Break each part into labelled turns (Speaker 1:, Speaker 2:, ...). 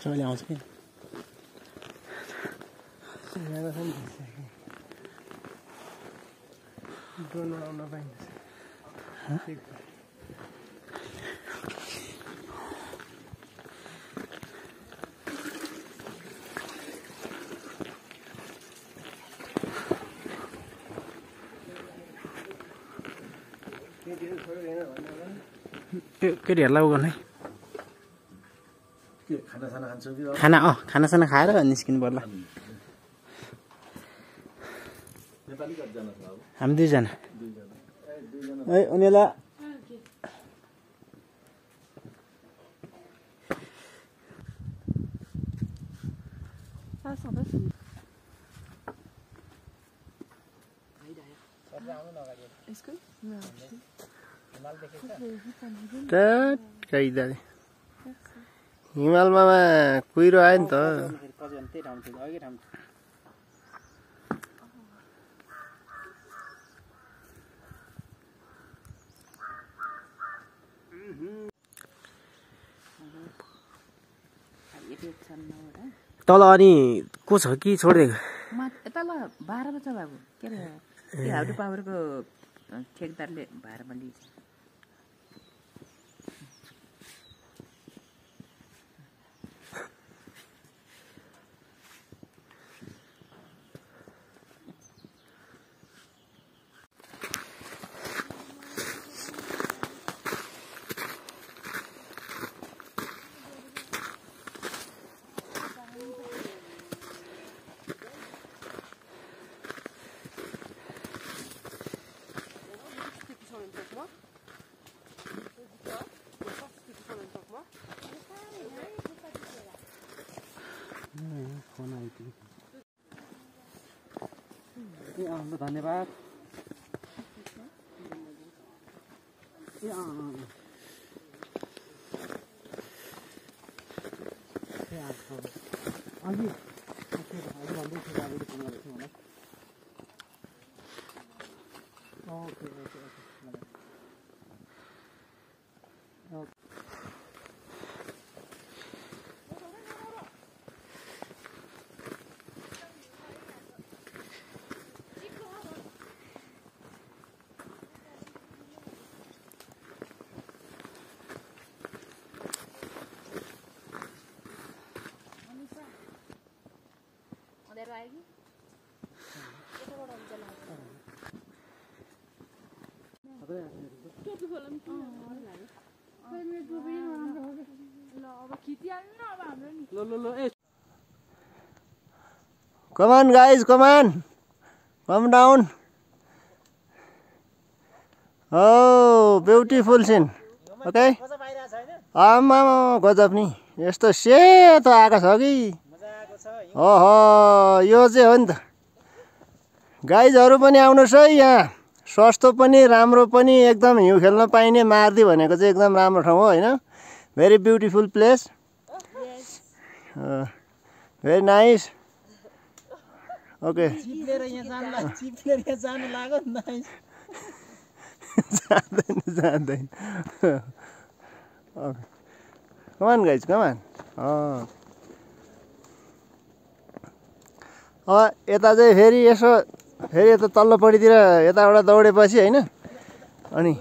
Speaker 1: सबैले आउँछ कि
Speaker 2: ड्रोन उडाउन पाइन्छ
Speaker 1: केटीहरूलाई उ गर्ने
Speaker 3: खानासाना खान्छौ कि
Speaker 1: खानासाना खाएर निस्किनु पर्ला
Speaker 3: नेपाली कतिजना छ अब
Speaker 1: हामी दुईजना ए उनीहरूलाई हिमालमा कुहिरो आयो नि त तल अनि को छ कि छोडिदिएको
Speaker 4: तल भाडामा छ बाबु के अरे त्यो हाउडे पावरको ठेकदारले भाडामा लिन्छ
Speaker 1: धन्यवाद
Speaker 3: Come on guys, come on. Come down. Oh, beautiful scene. Okay. आमा गजब नि यस्तो सेतो आकाश हो कि ओहो यो चाहिँ हो नि त गाइजहरु पनि आउनुस् है यहाँ सस्तो पनि राम्रो पनि एकदम हिउँ खेल्न पाइने मार्दी भनेको चाहिँ एकदम राम्रो ठाउँ हो हैन very beautiful place very nice okay
Speaker 1: चिप्लेर जानु लाग्यो नाइस
Speaker 3: जाँदैन come on guys come on यता चाहिँ फेरि यसो फेरि यता तल्लोपट्टितिर यताबाट दौडेपछि हैन अनि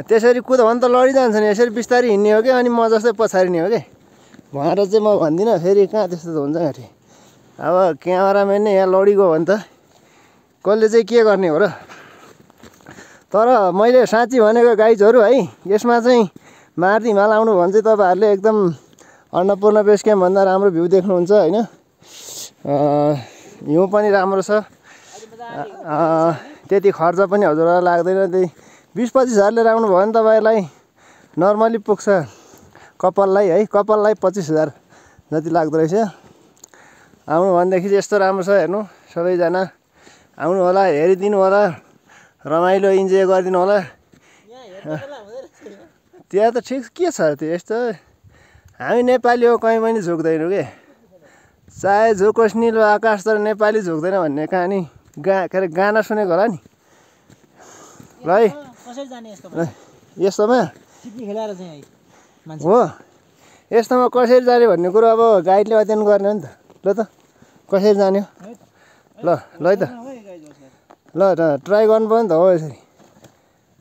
Speaker 3: त्यसरी कुद भने त लडिजान्छ नि यसरी बिस्तारै हिँड्ने हो कि अनि म जस्तै पछारिने हो कि भनेर चाहिँ म भन्दिनँ फेरि कहाँ त्यस्तो त हुन्छ घाँटी अब क्यामेराम्यान नै यहाँ लडिगयो भने त कसले चाहिँ के गर्ने हो र तर मैले साँच्ची भनेको गाइजहरु है यसमा चाहिँ मार्दी हिमाल आउनु भने चाहिँ तपाईहरुले एकदम अन्नपूर्ण बेस क्याम्प भन्दा राम्रो भ्यू देख्नुहुन्छ हैन हिउँ पनि राम्रो छ त्यति खर्च पनि हजुरलाई लाग्दैन त्यही 20-25 हजारले राख्नु भयो भने तपाईहरुलाई नर्मली पुग्छ कपाललाई है कपाललाई 25,000 जति लाग्दो रहेछ आउनु भनेदेखि यस्तो राम्रो छ हेर्नु सबैजना आउनु होला हेरिदिनु होला रमाइलो इन्जोय गरिदिनु होला त्यहाँ त ठिक के छ त्यो यस्तो हामी नेपाली हो कहीँ पनि झुक्दैनौँ के चाहे झुकोस् निलो आकाश तर नेपाली झुक्दैन भन्ने कहानी के अरे गाना सुनेको होला नि ल है यस्तोमा
Speaker 1: चिप्ली खेलाएर चाहिँ
Speaker 3: हो यस्तोमा कसरी जाने भन्ने कुरो अब गाइडले अध्ययन गर्ने हो नि त। ल त कसरी जाने हो ल ल है त ल ट्राई गर्नु पर्यो नि त हो यसरी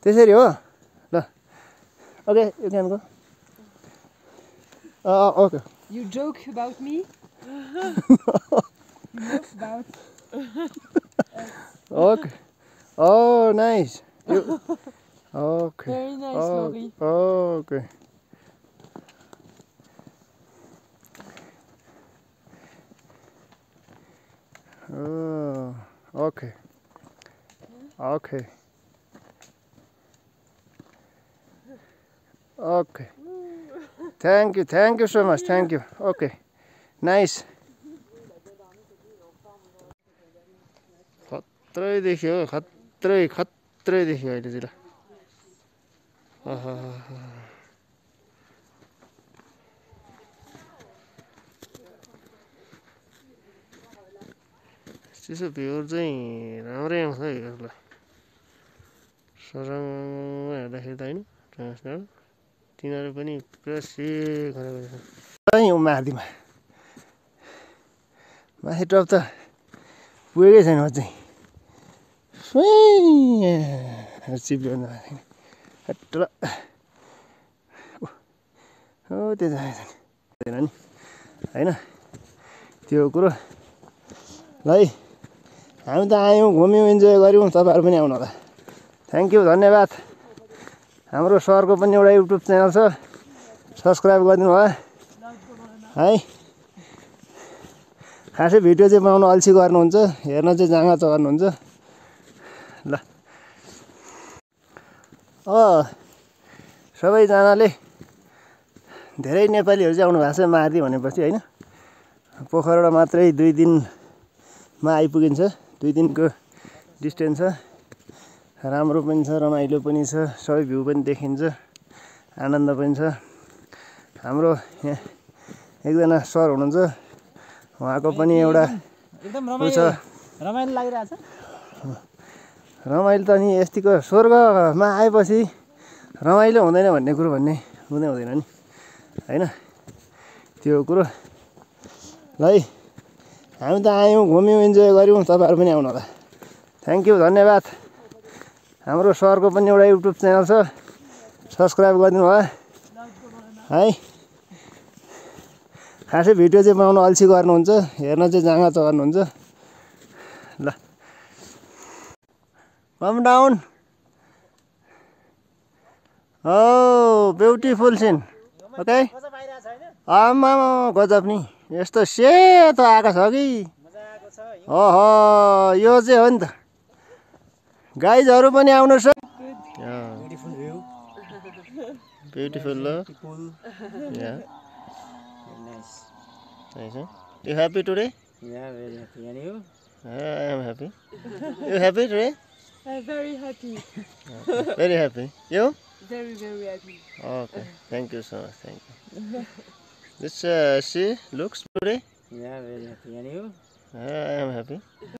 Speaker 3: त्यसरी हो ल okay you can go okay
Speaker 2: You joke about me? You laugh about...
Speaker 3: Okay. Oh, nice. Okay.
Speaker 2: Very nice, Laurie.
Speaker 3: Okay. Oh, okay. Okay. Okay. Thank you so much. Thank you. Okay. Nice. खत्रै देख्यो खत्रै देख्यो अहिले चाहिँ ल त्यसो भ्यूहरू चाहिँ राम्रै आउँछ है ल सरङ्ग हेर्दाखेरि त होइन ट्रान्सडाल तिनीहरू पनि पुरा सेक गरेको छ माथिमा माथि टप त पुगेकै छैन म चाहिँ चिप्लियो हो त्यो जाँदैन नि होइन त्यो कुरो ल है हामी त आयौँ घुम्यौँ इन्जोय गऱ्यौँ तपाईँहरू पनि आउनु होला थ्याङ्क यू धन्यवाद हाम्रो सरको पनि एउटा युट्युब च्यानल छ सब्सक्राइब गरिदिनु होला है खासै भिडियो चाहिँ बनाउनु अल्छी गर्नुहुन्छ हेर्न चाहिँ जाँगा चर्नुहुन्छ ल सबैजनाले धेरै नेपालीहरू चाहिँ आउनु भएको छ मार्दी भनेपछि होइन पोखराबाट मात्रै 2 दिनमा आइपुगिन्छ 2 दिनको डिस्टेन्स छ राम्रो पनि छ रमाइलो पनि छ सबै भ्यू पनि देखिन्छ आनन्द पनि छ हाम्रो यहाँ एकजना सर हुनुहुन्छ उहाँको पनि एउटा
Speaker 1: एकदम रमाइलो लागिरहेछ
Speaker 3: रमाइलो त नि यतिको स्वर्गमा आएपछि रमाइलो हुँदैन भन्ने कुरो भन्ने हुँदैन नि होइन त्यो कुरो ल है हामी त आयौँ घुम्यौँ इन्जोय गऱ्यौँ तपाईँहरू पनि आउनु होला थ्याङ्क यू धन्यवाद हाम्रो सरको पनि एउटा युट्युब च्यानल छ सब्सक्राइब गरिदिनु होला है खासै भिडियो चाहिँ बनाउनु अल्छी गर्नुहुन्छ हेर्न चाहिँ जाँगा चर्नुहुन्छ ल come down Oh, beautiful scene. Okay? आमा गजब नि यस्तो सेतो आएको छ कि ओहो यो चाहिँ हो नि त गाइजहरु पनि आउनुहोस्
Speaker 1: Beautiful view.
Speaker 3: ब्युटिफुल ल या
Speaker 1: Very nice.
Speaker 3: nice huh? You happy today?
Speaker 1: Yeah, very happy. And you?
Speaker 3: I am happy. You happy today?
Speaker 2: I'm very happy.
Speaker 3: Very happy. You?
Speaker 2: Very, very happy.
Speaker 3: Okay. Thank you so much. Thank you. This she looks today.
Speaker 1: Yeah, very happy. And you?
Speaker 3: I am happy.